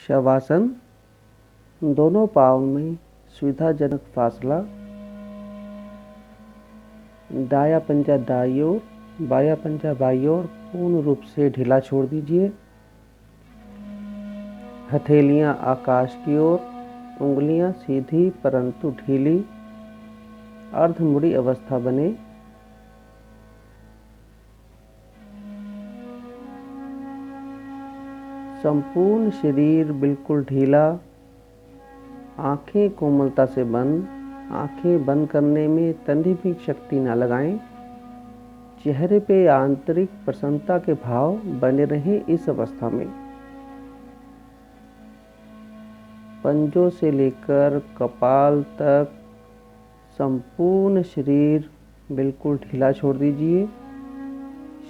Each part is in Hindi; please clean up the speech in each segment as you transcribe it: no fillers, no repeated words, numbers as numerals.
शवासन। दोनों पाँव में सुविधाजनक फासला। दाया पंजा दाईं ओर, बाया पंजा बाईं ओर पूर्ण रूप से ढीला छोड़ दीजिए। हथेलियां आकाश की ओर, उंगलियां सीधी परंतु ढीली अर्धमुड़ी अवस्था बने। संपूर्ण शरीर बिल्कुल ढीला, आंखें कोमलता से बंद। आंखें बंद करने में तनिक भी शक्ति न लगाएं। चेहरे पे आंतरिक प्रसन्नता के भाव बने रहें। इस अवस्था में पंजों से लेकर कपाल तक संपूर्ण शरीर बिल्कुल ढीला छोड़ दीजिए।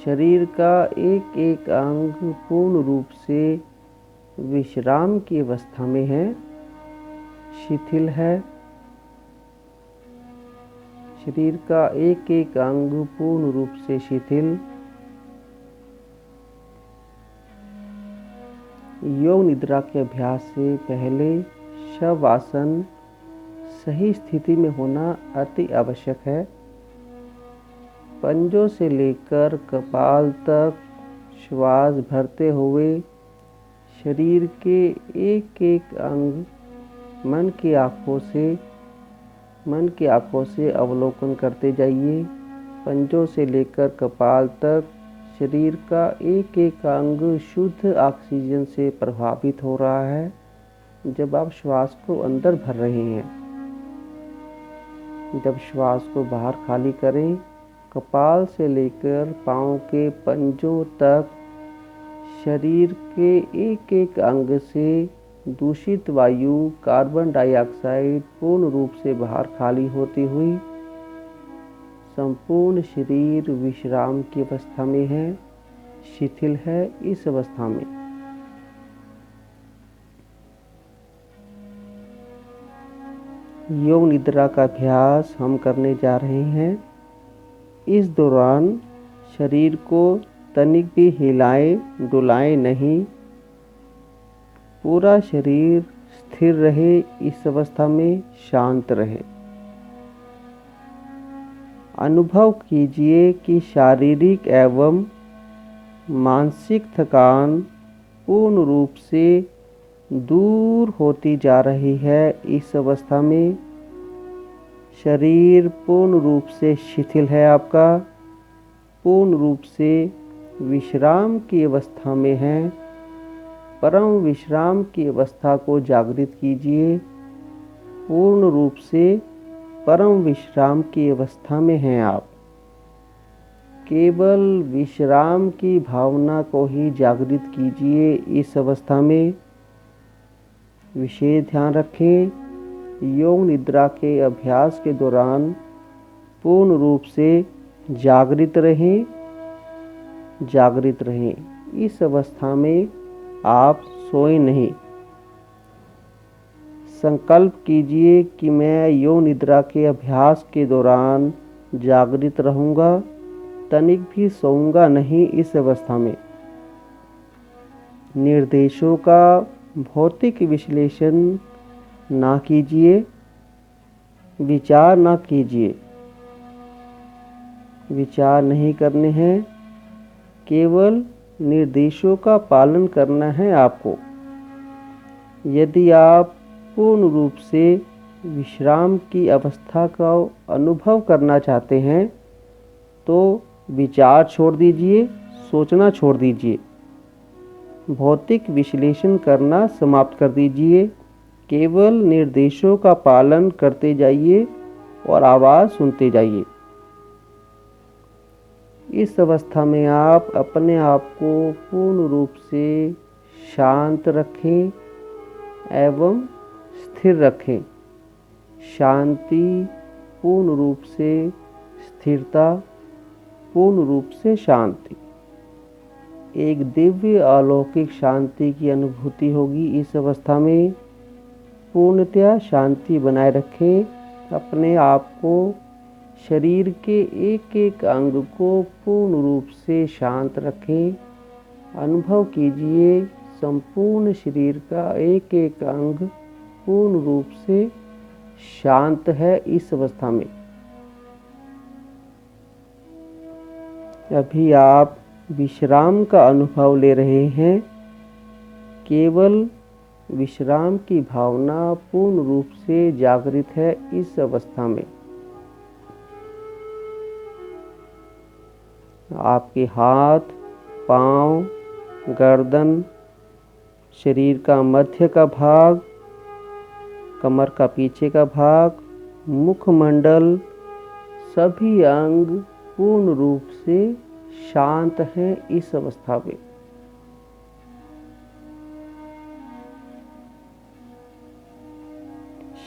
शरीर का एक एक अंग पूर्ण रूप से विश्राम की अवस्था में है, शिथिल है। शरीर का एक एक अंग पूर्ण रूप से शिथिल। योग निद्रा के अभ्यास से पहले शवासन सही स्थिति में होना अति आवश्यक है। पंजों से लेकर कपाल तक श्वास भरते हुए शरीर के एक एक अंग मन की आंखों से अवलोकन करते जाइए। पंजों से लेकर कपाल तक शरीर का एक एक अंग शुद्ध ऑक्सीजन से प्रभावित हो रहा है। जब आप श्वास को अंदर भर रहे हैं, जब श्वास को बाहर खाली करें, कपाल से लेकर पांव के पंजों तक शरीर के एक एक अंग से दूषित वायु कार्बन डाइऑक्साइड पूर्ण रूप से बाहर खाली होती हुई संपूर्ण शरीर विश्राम की अवस्था में है, शिथिल है। इस अवस्था में योग निद्रा का अभ्यास हम करने जा रहे हैं। इस दौरान शरीर को तनिक भी हिलाएं डुलाएं नहीं। पूरा शरीर स्थिर रहे। इस अवस्था में शांत रहे। अनुभव कीजिए कि शारीरिक एवं मानसिक थकान पूर्ण रूप से दूर होती जा रही है। इस अवस्था में शरीर पूर्ण रूप से शिथिल है, आपका पूर्ण रूप से विश्राम की अवस्था में है। परम विश्राम की अवस्था को जागृत कीजिए। पूर्ण रूप से परम विश्राम की अवस्था में हैं आप। केवल विश्राम की भावना को ही जागृत कीजिए। इस अवस्था में विशेष ध्यान रखें। योग निद्रा के अभ्यास के दौरान पूर्ण रूप से जागृत रहें। इस अवस्था में आप सोए नहीं। संकल्प कीजिए कि मैं योग निद्रा के अभ्यास के दौरान जागृत रहूंगा, तनिक भी सोऊंगा नहीं। इस अवस्था में निर्देशों का भौतिक विश्लेषण ना कीजिए, विचार ना कीजिए। विचार नहीं करने हैं, केवल निर्देशों का पालन करना है आपको। यदि आप पूर्ण रूप से विश्राम की अवस्था का अनुभव करना चाहते हैं तो विचार छोड़ दीजिए, सोचना छोड़ दीजिए, भौतिक विश्लेषण करना समाप्त कर दीजिए। केवल निर्देशों का पालन करते जाइए और आवाज़ सुनते जाइए। इस अवस्था में आप अपने आप को पूर्ण रूप से शांत रखें एवं स्थिर रखें। शांति, पूर्ण रूप से स्थिरता, पूर्ण रूप से शांति, एक दिव्य अलौकिक शांति की अनुभूति होगी। इस अवस्था में पूर्णतया शांति बनाए रखें। अपने आप को, शरीर के एक एक अंग को पूर्ण रूप से शांत रखें। अनुभव कीजिए संपूर्ण शरीर का एक एक अंग पूर्ण रूप से शांत है। इस अवस्था में अभी आप विश्राम का अनुभव ले रहे हैं। केवल विश्राम की भावना पूर्ण रूप से जागृत है। इस अवस्था में आपके हाथ, पांव, गर्दन, शरीर का मध्य का भाग, कमर का पीछे का भाग, मुखमंडल, सभी अंग पूर्ण रूप से शांत हैं। इस अवस्था में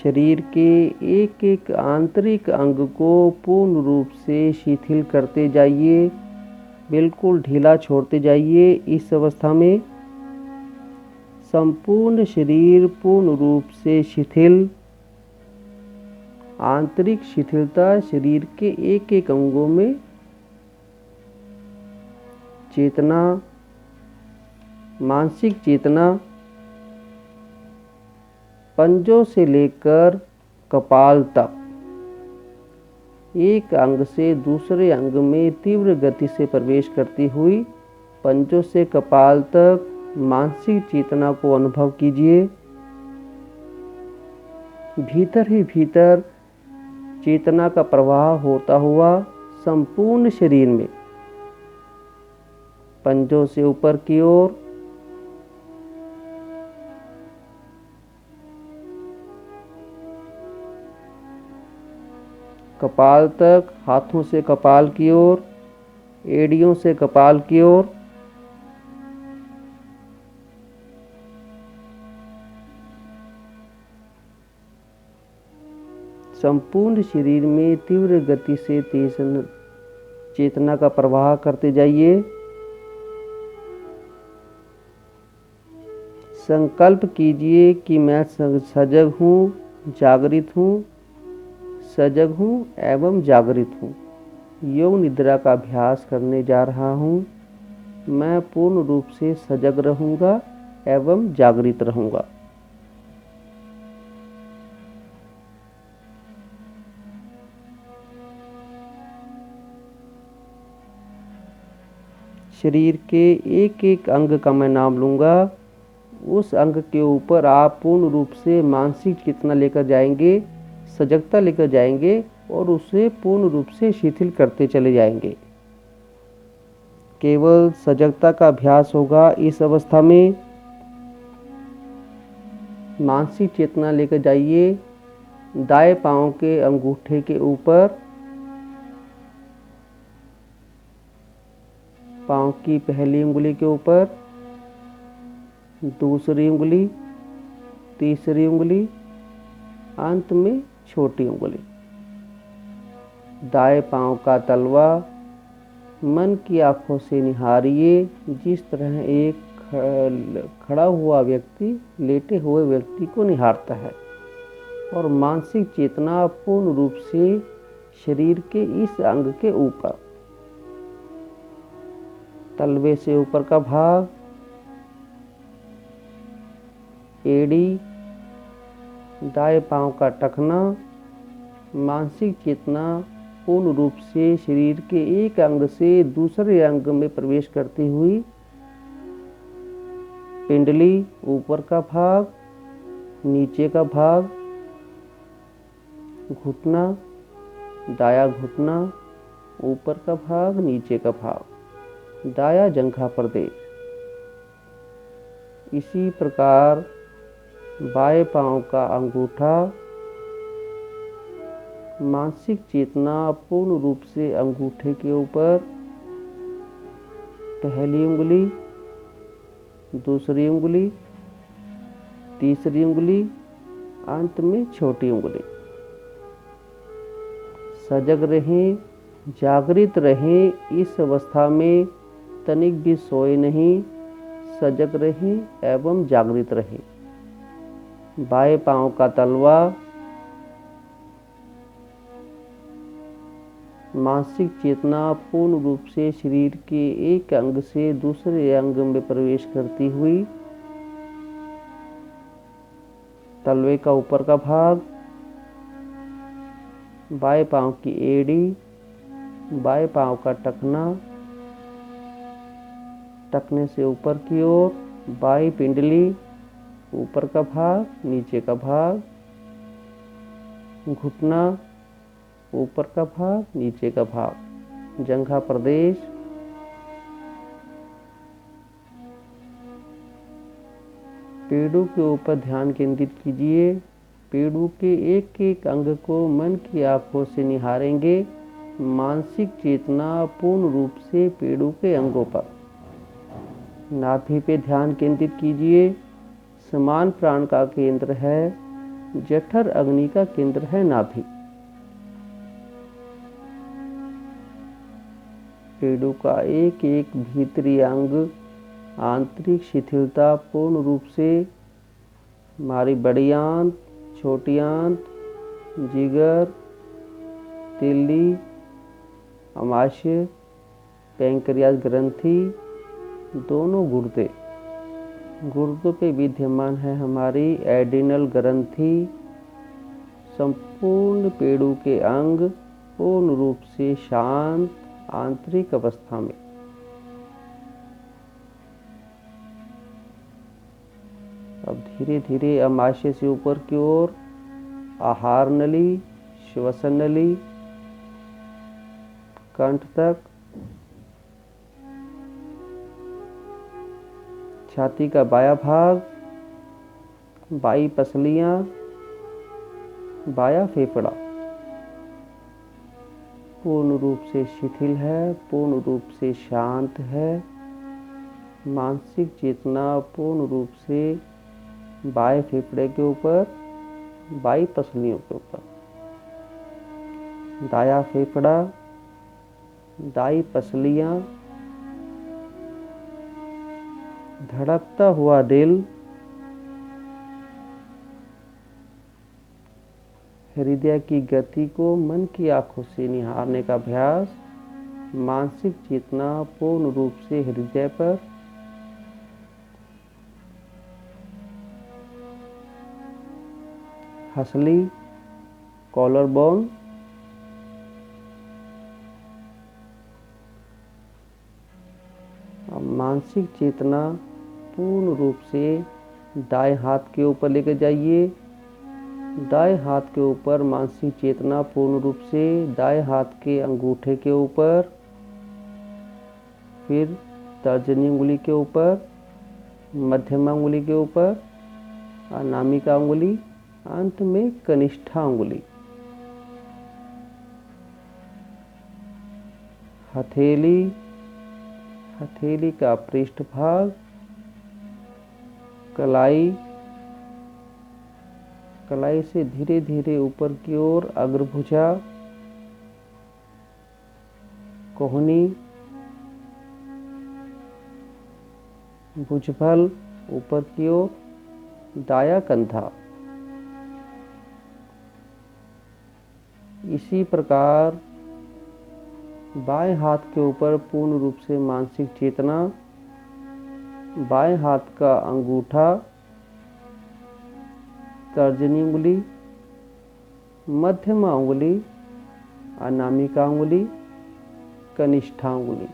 शरीर के एक एक आंतरिक अंग को पूर्ण रूप से शिथिल करते जाइए, बिल्कुल ढीला छोड़ते जाइए। इस अवस्था में संपूर्ण शरीर पूर्ण रूप से शिथिल, आंतरिक शिथिलता शरीर के एक एक अंगों में चेतना, मानसिक चेतना पंजों से लेकर कपाल तक एक अंग से दूसरे अंग में तीव्र गति से प्रवेश करती हुई पंजों से कपाल तक मानसिक चेतना को अनुभव कीजिए। भीतर ही भीतर चेतना का प्रवाह होता हुआ संपूर्ण शरीर में पंजों से ऊपर की ओर, कपाल तक, हाथों से कपाल की ओर, एड़ियों से कपाल की ओर, संपूर्ण शरीर में तीव्र गति से तेज चेतना का प्रवाह करते जाइए। संकल्प कीजिए कि मैं सजग हूँ, जागृत हूँ, सजग हूँ एवं जागृत हूँ। योग निद्रा का अभ्यास करने जा रहा हूँ। मैं पूर्ण रूप से सजग रहूँगा एवं जागृत रहूँगा। शरीर के एक एक अंग का मैं नाम लूँगा। उस अंग के ऊपर आप पूर्ण रूप से मानसिक चेतना लेकर जाएंगे, सजगता लेकर जाएंगे और उसे पूर्ण रूप से शिथिल करते चले जाएंगे। केवल सजगता का अभ्यास होगा। इस अवस्था में मानसिक चेतना लेकर जाइए दाएं पांव के अंगूठे के ऊपर, पांव की पहली उंगली के ऊपर, दूसरी उंगली, तीसरी उंगली, अंत में छोटी उंगली। दाएं पांव का तलवा मन की आंखों से निहारिए, जिस तरह एक खड़ा हुआ व्यक्ति लेटे हुए व्यक्ति को निहारता है, और मानसिक चेतना पूर्ण रूप से शरीर के इस अंग के ऊपर, तलवे से ऊपर का भाग, एड़ी, दाएं पांव का टखना, मानसिक चेतना पूर्ण रूप से शरीर के एक अंग से दूसरे अंग में प्रवेश करती हुई पिंडली, ऊपर का भाग, नीचे का भाग, घुटना, दाया घुटना, ऊपर का भाग, नीचे का भाग, दाया जंघा प्रदेश। इसी प्रकार बाएं पांव का अंगूठा, मानसिक चेतना पूर्ण रूप से अंगूठे के ऊपर, पहली उंगली, दूसरी उंगली, तीसरी उंगली, अंत में छोटी उंगली। सजग रहें, जागृत रहें। इस अवस्था में तनिक भी सोए नहीं, सजग रहें एवं जागृत रहें। बाएं पांव का तलवा मानसिक चेतना पूर्ण रूप से शरीर के एक अंग से दूसरे अंग में प्रवेश करती हुई तलवे का ऊपर का भाग, बाएं पांव की एड़ी, बाएं पांव का टखना, टखने से ऊपर की ओर, बाई पिंडली, ऊपर का भाग, नीचे का भाग, घुटना, ऊपर का भाग, नीचे का भाग, जंघा प्रदेश, पेड़ों के ऊपर ध्यान केंद्रित कीजिए। पेड़ों के एक एक अंग को मन की आंखों से निहारेंगे। मानसिक चेतना पूर्ण रूप से पेड़ों के अंगों पर। नाभि पे ध्यान केंद्रित कीजिए। समान प्राण का केंद्र है। जठर अग्नि का केंद्र है नाभि। पेड़ों का एक एक भीतरी अंग, आंतरिक शिथिलता पूर्ण रूप से हमारी बड़ी आंत, छोटी आंत, जिगर, तिल्ली, अमाशय, पैंक्रियास ग्रंथि, दोनों गुर्दों पे विद्यमान है हमारी एड्रिनल ग्रंथि। संपूर्ण पेड़ों के अंग पूर्ण रूप से शांत आंतरिक अवस्था में। अब धीरे धीरे अमाशय से ऊपर की ओर आहार नली, श्वसन नली, कंठ तक, छाती का बायां भाग, बाई पसलियां, बायां फेफड़ा पूर्ण रूप से शिथिल है, पूर्ण रूप से शांत है। मानसिक चेतना पूर्ण रूप से बाएं फेफड़े के ऊपर, बाई पसलियों के ऊपर, दायां फेफड़ा, दाई पसलियां, धड़कता हुआ दिल, हृदय की गति को मन की आंखों से निहारने का अभ्यास। मानसिक चेतना पूर्ण रूप से हृदय पर। हसली, कॉलर बोन, मानसिक चेतना पूर्ण रूप से दाएं हाथ के ऊपर लेकर जाइए। दाएं हाथ के ऊपर मानसिक चेतना पूर्ण रूप से दाएं हाथ के अंगूठे के ऊपर, फिर तर्जनी उंगली के ऊपर, मध्यमा उंगली के ऊपर, अनामिका उंगली, अंत में कनिष्ठा उंगली। हथेली, हथेली का पृष्ठभाग, कलाई, कलाई से धीरे धीरे ऊपर की ओर अग्रभुजा, कोहनी, भुजबल ऊपर की ओर, दायां कंधा। इसी प्रकार बाएं हाथ के ऊपर पूर्ण रूप से मानसिक चेतना, बाएं हाथ का अंगूठा, तर्जनी उंगली, मध्यमा उंगली, अनामिका उंगली, कनिष्ठा उंगली।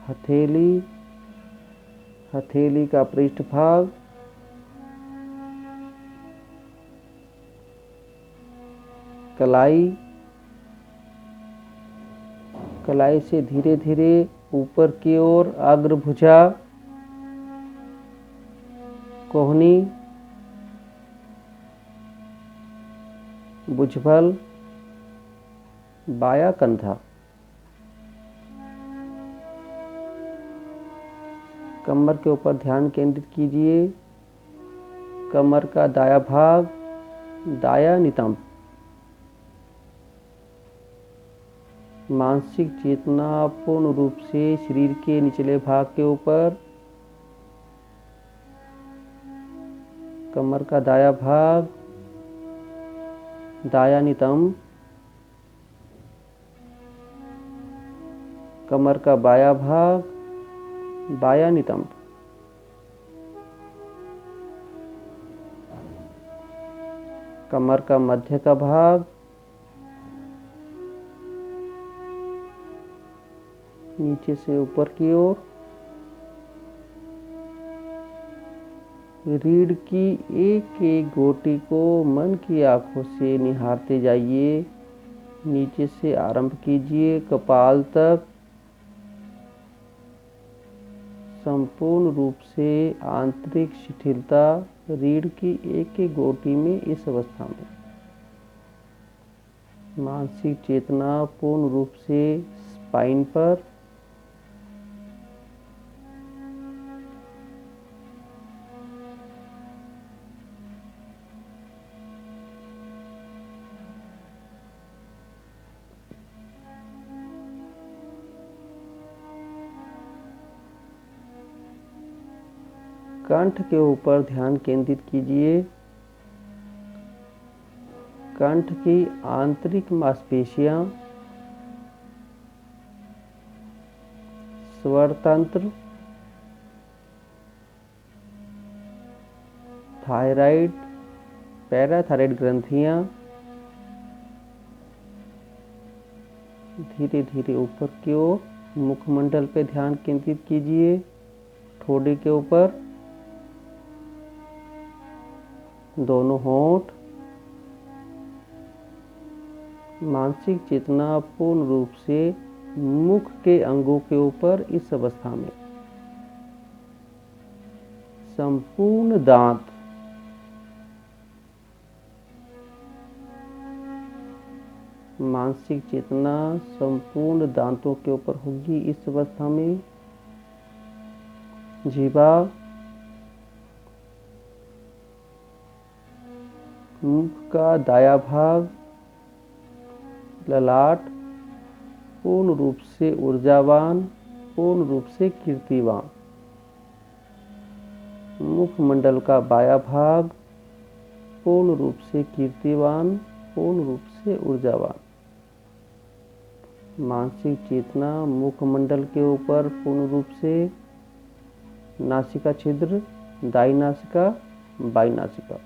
हथेली, हथेली का पृष्ठभाग, कलाई, कलाई से धीरे धीरे ऊपर की ओर अग्रभुजा, कोहनी, भुजबल, बायां कंधा। कमर के ऊपर ध्यान केंद्रित कीजिए। कमर का दायां भाग, दायां नितंब। मानसिक चेतना पूर्ण रूप से शरीर के निचले भाग के ऊपर, कमर का दायां भाग, दायां नितंब, कमर का बायां भाग, बायां नितंब। कमर का मध्य का भाग, नीचे से ऊपर की ओर। रीढ़ की एक एक गोटी को मन की आंखों से निहारते जाइए। नीचे से आरंभ कीजिए कपाल तक, संपूर्ण रूप से आंतरिक शिथिलता रीढ़ की एक एक गोटी में। इस अवस्था में मानसिक चेतना पूर्ण रूप से स्पाइन पर, कंठ के ऊपर ध्यान केंद्रित कीजिए। कंठ की आंतरिक मांसपेशियां, स्वर तंत्र, थायराइड, पैराथायराइड ग्रंथियां धीरे धीरे ऊपर की ओर। मुखमंडल पे ध्यान केंद्रित कीजिए, ठोड़ी के ऊपर, दोनों होंठ। मानसिक चेतना पूर्ण रूप से मुख के अंगों के ऊपर। इस अवस्था में संपूर्ण दांत, मानसिक चेतना संपूर्ण दांतों के ऊपर होगी। इस अवस्था में जीवा, मुख का दायां भाग, ललाट पूर्ण रूप से ऊर्जावान, पूर्ण रूप से कीर्तिवान। मुखमंडल का बायां भाग पूर्ण रूप से कीर्तिवान, पूर्ण रूप से ऊर्जावान। मानसिक चेतना मुखमंडल के ऊपर पूर्ण रूप से। नासिका छिद्र, दाई नासिका, बाई नासिका।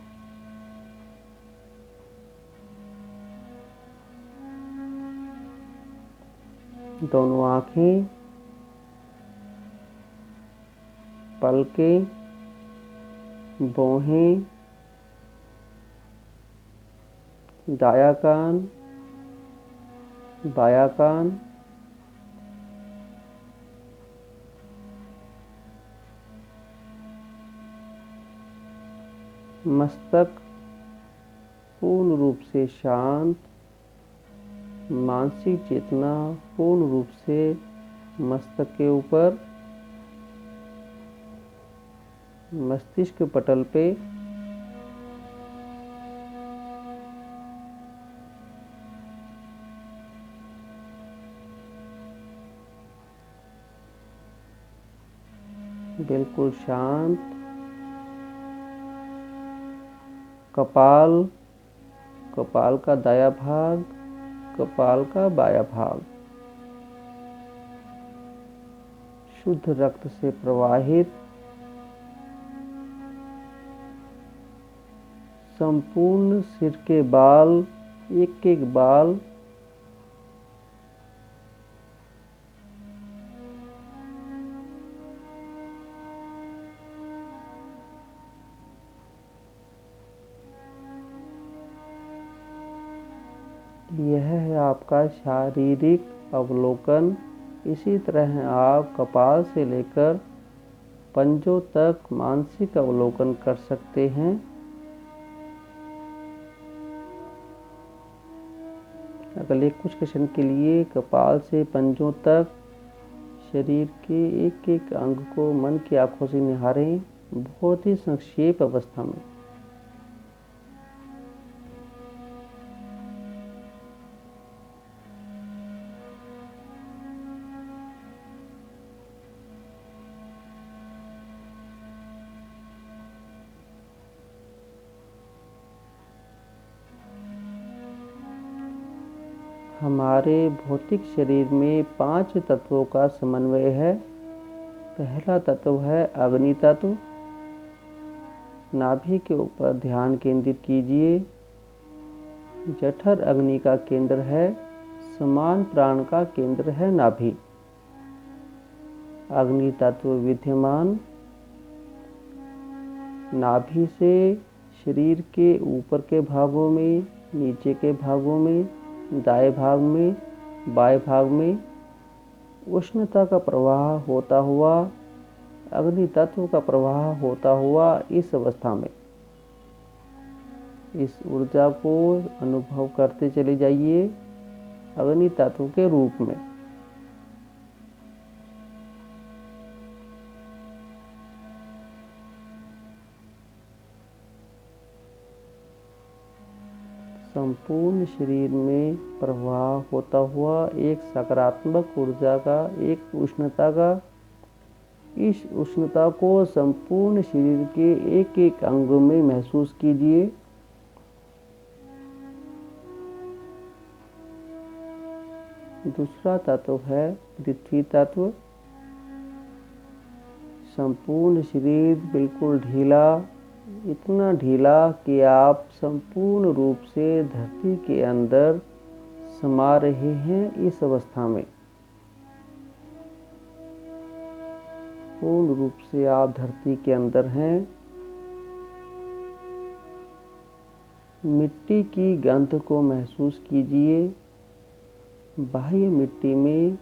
दोनों आंखें, पलकें, भौहें, दायां कान, बायां कान, मस्तक पूर्ण रूप से शांत। मानसिक चेतना पूर्ण रूप से मस्तक के ऊपर, मस्तिष्क पटल पे। बिल्कुल शांत। कपाल, कपाल का दायां भाग, कपाल का बायां भाग शुद्ध रक्त से प्रवाहित। संपूर्ण सिर के बाल, एक एक बाल यह है आपका शारीरिक अवलोकन। इसी तरह आप कपाल से लेकर पंजों तक मानसिक अवलोकन कर सकते हैं। अगले कुछ क्षण के लिए कपाल से पंजों तक शरीर के एक एक अंग को मन की आंखों से निहारें, बहुत ही संक्षेप अवस्था में। हमारे भौतिक शरीर में 5 तत्वों का समन्वय है। पहला तत्व है अग्नि तत्व। नाभि के ऊपर ध्यान केंद्रित कीजिए। जठर अग्नि का केंद्र है, समान प्राण का केंद्र है नाभि। अग्नि तत्व विद्यमान नाभि से शरीर के ऊपर के भागों में, नीचे के भागों में, दाएं भाग में, बाएं भाग में उष्णता का प्रवाह होता हुआ, अग्नि तत्व का प्रवाह होता हुआ इस अवस्था में इस ऊर्जा को अनुभव करते चले जाइए अग्नि तत्व के रूप में। संपूर्ण शरीर में प्रवाह होता हुआ एक सकारात्मक ऊर्जा का, एक उष्णता का, इस उष्णता को संपूर्ण शरीर के एक एक अंग में महसूस कीजिए। दूसरा तत्व है पृथ्वी तत्व। संपूर्ण शरीर बिल्कुल ढीला, इतना ढीला कि आप संपूर्ण रूप से धरती के अंदर समा रहे हैं। इस अवस्था में पूर्ण रूप से आप धरती के अंदर हैं। मिट्टी की गंध को महसूस कीजिए। बाह्य मिट्टी में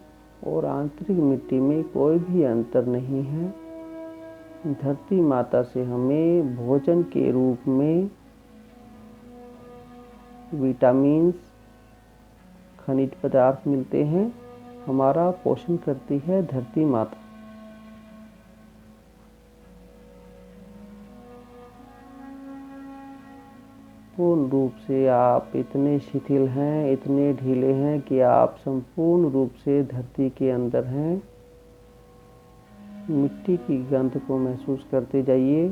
और आंतरिक मिट्टी में कोई भी अंतर नहीं है। धरती माता से हमें भोजन के रूप में विटामिन्स, खनिज पदार्थ मिलते हैं। हमारा पोषण करती है धरती माता। पूर्ण रूप से आप इतने शिथिल हैं, इतने ढीले हैं कि आप संपूर्ण रूप से धरती के अंदर हैं। मिट्टी की गंध को महसूस करते जाइए।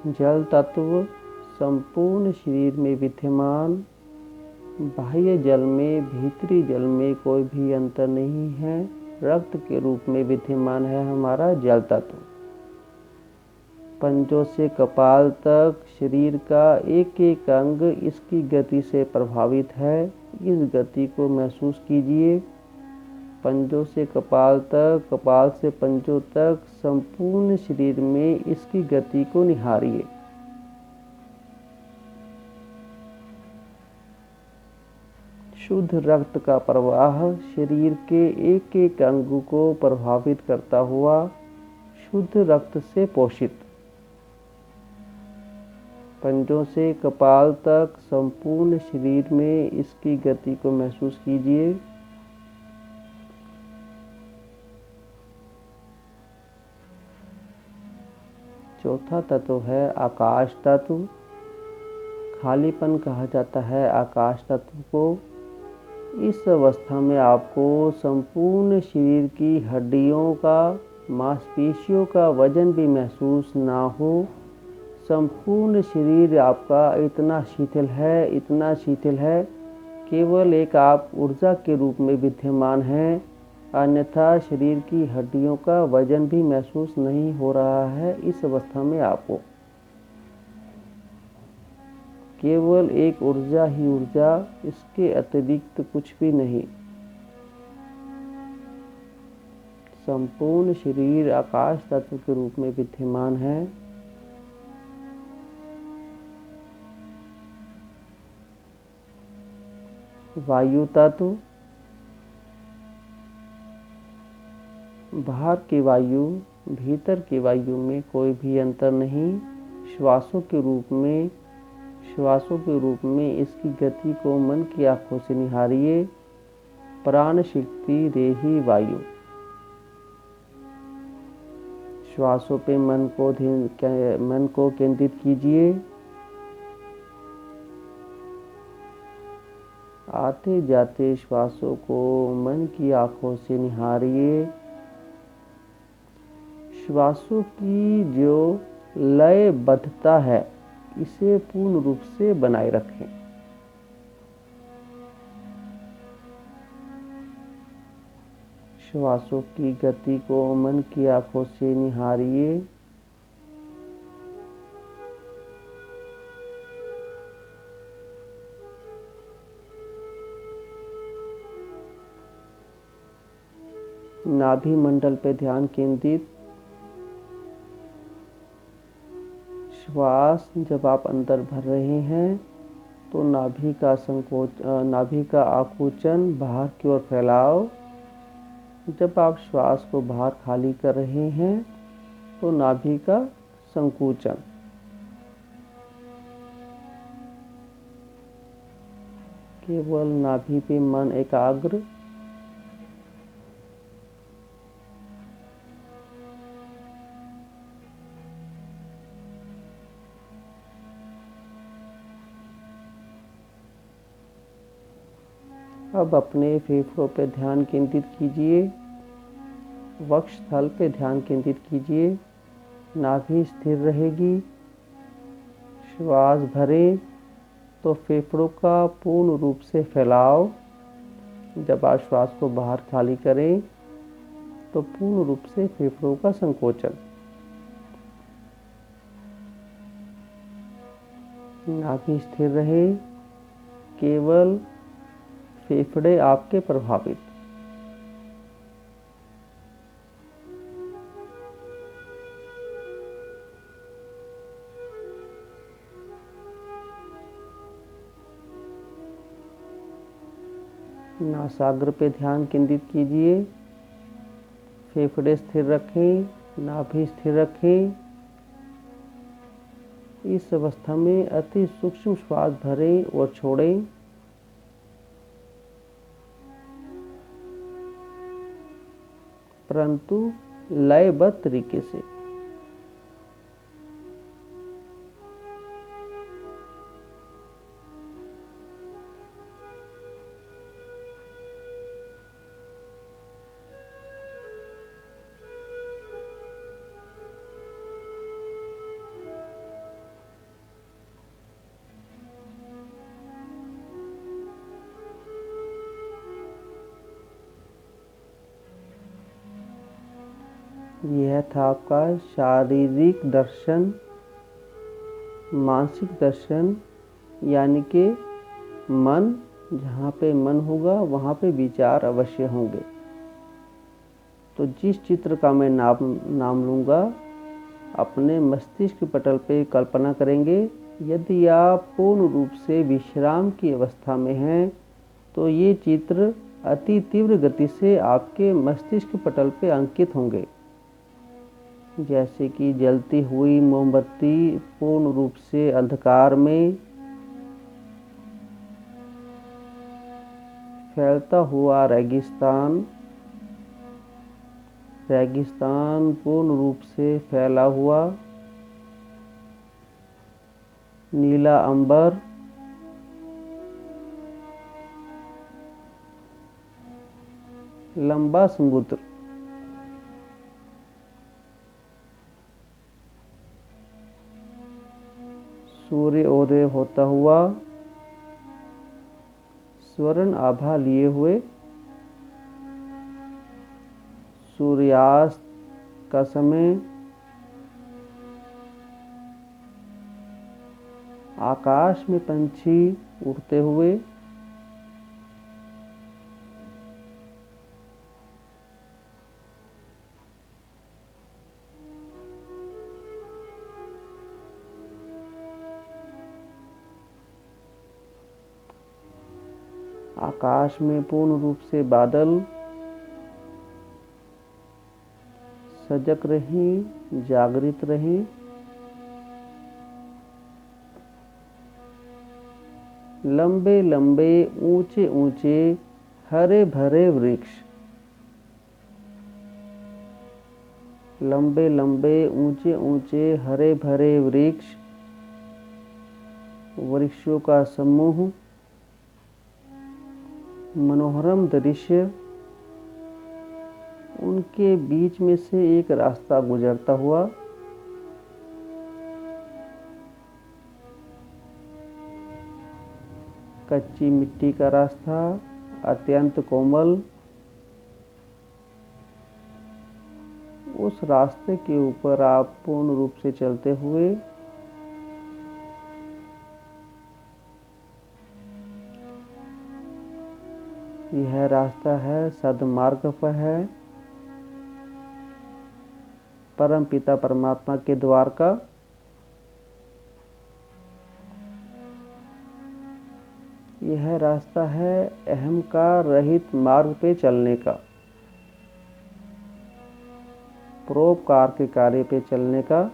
जल तत्व संपूर्ण शरीर में विद्यमान। बाह्य जल में, भीतरी जल में कोई भी अंतर नहीं है। रक्त के रूप में विद्यमान है हमारा जल तत्व। पंजों से कपाल तक शरीर का एक एक अंग इसकी गति से प्रभावित है। इस गति को महसूस कीजिए। पंजों से कपाल तक, कपाल से पंजों तक संपूर्ण शरीर में इसकी गति को निहारिए। शुद्ध रक्त का प्रवाह शरीर के एक एक अंग को प्रभावित करता हुआ, शुद्ध रक्त से पोषित। पंजों से कपाल तक संपूर्ण शरीर में इसकी गति को महसूस कीजिए। चौथा तत्व है आकाश तत्व। खालीपन कहा जाता है आकाश तत्व को। इस अवस्था में आपको संपूर्ण शरीर की हड्डियों का, मांसपेशियों का वजन भी महसूस ना हो। संपूर्ण शरीर आपका इतना शिथिल है, इतना शिथिल है, केवल एक आप ऊर्जा के रूप में विद्यमान हैं। अन्यथा शरीर की हड्डियों का वजन भी महसूस नहीं हो रहा है। इस अवस्था में आपको केवल एक ऊर्जा ही ऊर्जा, इसके अतिरिक्त कुछ भी नहीं। संपूर्ण शरीर आकाश तत्व के रूप में विद्यमान है। वायु तत्व। बाहर की वायु, भीतर की वायु में कोई भी अंतर नहीं। श्वासों के रूप में इसकी गति को मन की आंखों से निहारिए। प्राण शक्ति देही वायु। श्वासों पे मन को केंद्रित कीजिए। आते जाते श्वासों को मन की आंखों से निहारिए। श्वासों की जो लयबद्धता है, इसे पूर्ण रूप से बनाए रखें। श्वासों की गति को मन की आंखों से निहारिए। नाभि मंडल पे ध्यान केंद्रित। श्वास जब आप अंदर भर रहे हैं तो नाभि का आकुंचन, बाहर की ओर फैलाव। जब आप श्वास को बाहर खाली कर रहे हैं तो नाभि का संकुचन। केवल नाभि पे मन एकाग्र। अब अपने फेफड़ों पे ध्यान केंद्रित कीजिए, वक्षस्थल पे ध्यान केंद्रित कीजिए। नाभि स्थिर रहेगी। श्वास भरें तो फेफड़ों का पूर्ण रूप से फैलाव। जब आप श्वास को बाहर खाली करें तो पूर्ण रूप से फेफड़ों का संकोचन। नाभि स्थिर रहे, केवल फेफड़े आपके प्रभावित। नासाग्र पे ध्यान केंद्रित कीजिए, फेफड़े स्थिर रखें, नाभि स्थिर रखें। इस अवस्था में अति सूक्ष्म श्वास भरें और छोड़ें। परंतु लयबद्ध तरीके से। यह था आपका शारीरिक दर्शन, मानसिक दर्शन, यानी कि मन, जहाँ पे मन होगा वहाँ पे विचार अवश्य होंगे। तो जिस चित्र का मैं नाम लूँगा, अपने मस्तिष्क पटल पे कल्पना करेंगे। यदि आप पूर्ण रूप से विश्राम की अवस्था में हैं तो ये चित्र अति तीव्र गति से आपके मस्तिष्क पटल पे अंकित होंगे। जैसे कि जलती हुई मोमबत्ती पूर्ण रूप से अंधकार में, फैलता हुआ रेगिस्तान, रेगिस्तान पूर्ण रूप से फैला हुआ, नीला अंबर, लंबा समुद्र। सूर्योदय होता हुआ, स्वर्ण आभा लिए हुए, सूर्यास्त का समय, आकाश में पंछी उड़ते हुए, आकाश में पूर्ण रूप से बादल। सजग रहें, जागृत रहें। लंबे लंबे ऊंचे ऊंचे हरे भरे वृक्ष, लंबे लंबे ऊंचे ऊंचे हरे भरे वृक्ष, वृक्षों का समूह, मनोहरम दृश्य। उनके बीच में से एक रास्ता गुजरता हुआ, कच्ची मिट्टी का रास्ता, अत्यंत कोमल। उस रास्ते के ऊपर आप पूर्ण रूप से चलते हुए यह रास्ता है, सदमार्ग पर है। परम पिता परमात्मा के द्वार का। यह रास्ता है अहंकार रहित मार्ग पे चलने का, परोपकार के कार्य पे चलने का,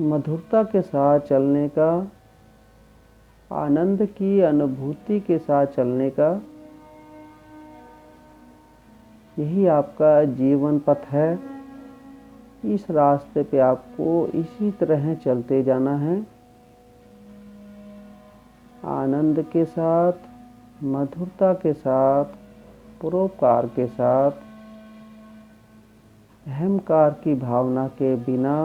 मधुरता के साथ चलने का, आनंद की अनुभूति के साथ चलने का। यही आपका जीवन पथ है। इस रास्ते पे आपको इसी तरह चलते जाना है, आनंद के साथ, मधुरता के साथ, परोपकार के साथ, अहंकार की भावना के बिना।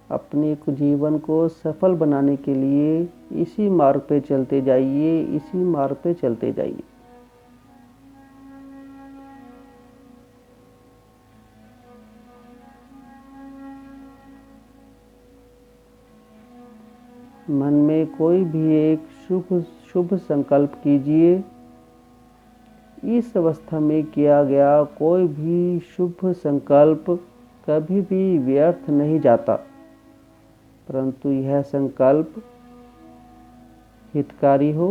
अपने जीवन को सफल बनाने के लिए इसी मार्ग पे चलते जाइए, इसी मार्ग पे चलते जाइए। मन में कोई भी एक शुभ संकल्प कीजिए। इस अवस्था में किया गया कोई भी शुभ संकल्प कभी भी व्यर्थ नहीं जाता, परंतु यह संकल्प हितकारी हो,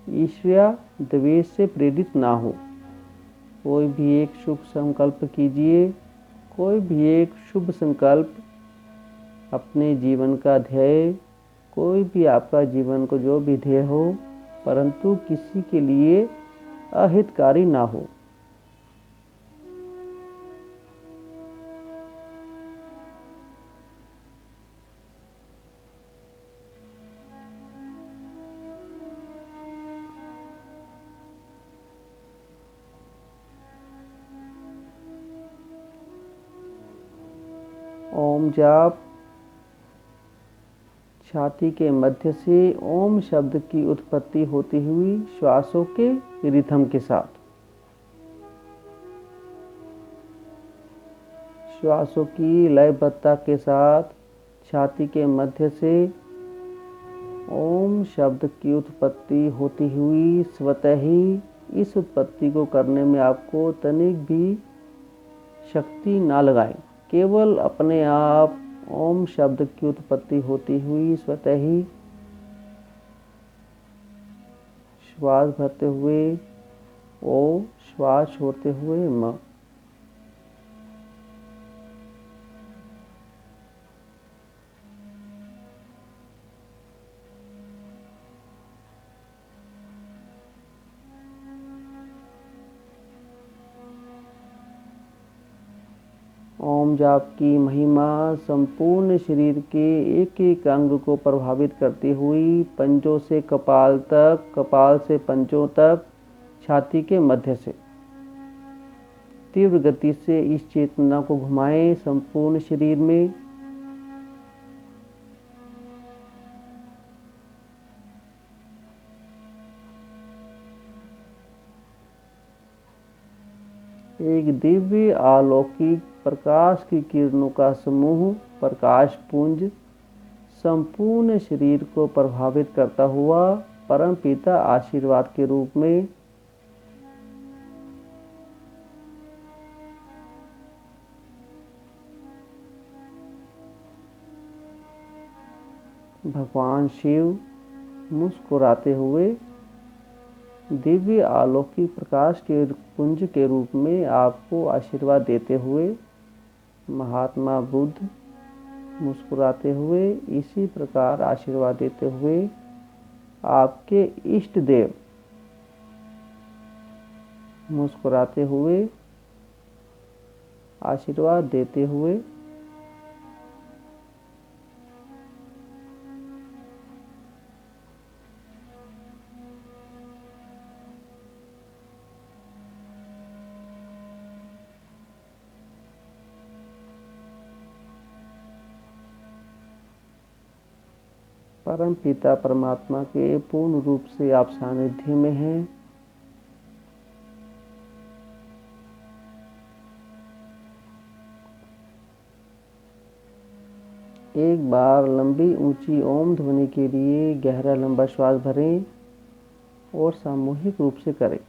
ईर्ष्या द्वेष से प्रेरित ना हो। कोई भी एक शुभ संकल्प कीजिए, कोई भी एक शुभ संकल्प अपने जीवन का ध्येय, कोई भी आपका जीवन को जो भी ध्येय हो, परंतु किसी के लिए अहितकारी ना हो। ओम जाप। छाती के मध्य से ओम शब्द की उत्पत्ति होती हुई श्वासों के रिथम के साथ, श्वासों की लयबद्धता के साथ छाती के मध्य से ओम शब्द की उत्पत्ति होती हुई स्वतः ही, इस उत्पत्ति को करने में आपको तनिक भी शक्ति ना लगाएं, केवल अपने आप ओम शब्द की उत्पत्ति होती हुई स्वतः ही श्वास भरते हुए ओ, श्वास छोड़ते हुए म। ओम जाप की महिमा संपूर्ण शरीर के एक एक अंग को प्रभावित करती हुई पंजों से कपाल तक, कपाल से पंजों तक, छाती के मध्य से तीव्र गति से इस चेतना को घुमाएं संपूर्ण शरीर में। एक दिव्य अलौकिक प्रकाश की किरणों का समूह, प्रकाश पुंज संपूर्ण शरीर को प्रभावित करता हुआ परम पिता आशीर्वाद के रूप में भगवान शिव मुस्कुराते हुए दिव्य अलौकिक प्रकाश के पुंज के रूप में आपको आशीर्वाद देते हुए, महात्मा बुद्ध मुस्कुराते हुए इसी प्रकार आशीर्वाद देते हुए, आपके इष्ट देव मुस्कुराते हुए आशीर्वाद देते हुए, परम पिता परमात्मा के पूर्ण रूप से आप सानिध्य में हैं। एक बार लंबी ऊंची ओम ध्वनि के लिए गहरा लंबा श्वास भरें और सामूहिक रूप से करें।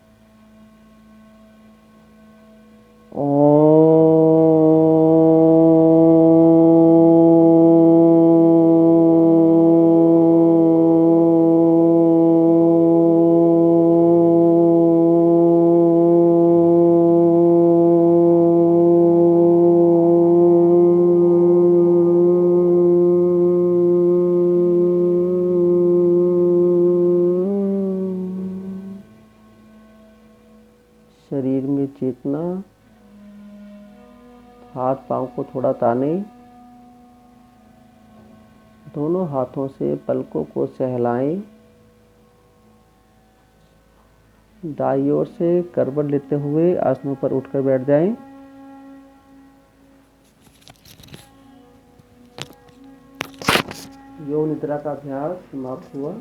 शरीर में चेतना, हाथ पांव को थोड़ा ताने, दोनों हाथों से पलकों को सहलाएं, दाईं ओर से करवट लेते हुए आसनों पर उठकर बैठ जाएं। योग निद्रा का अभ्यास समाप्त हुआ।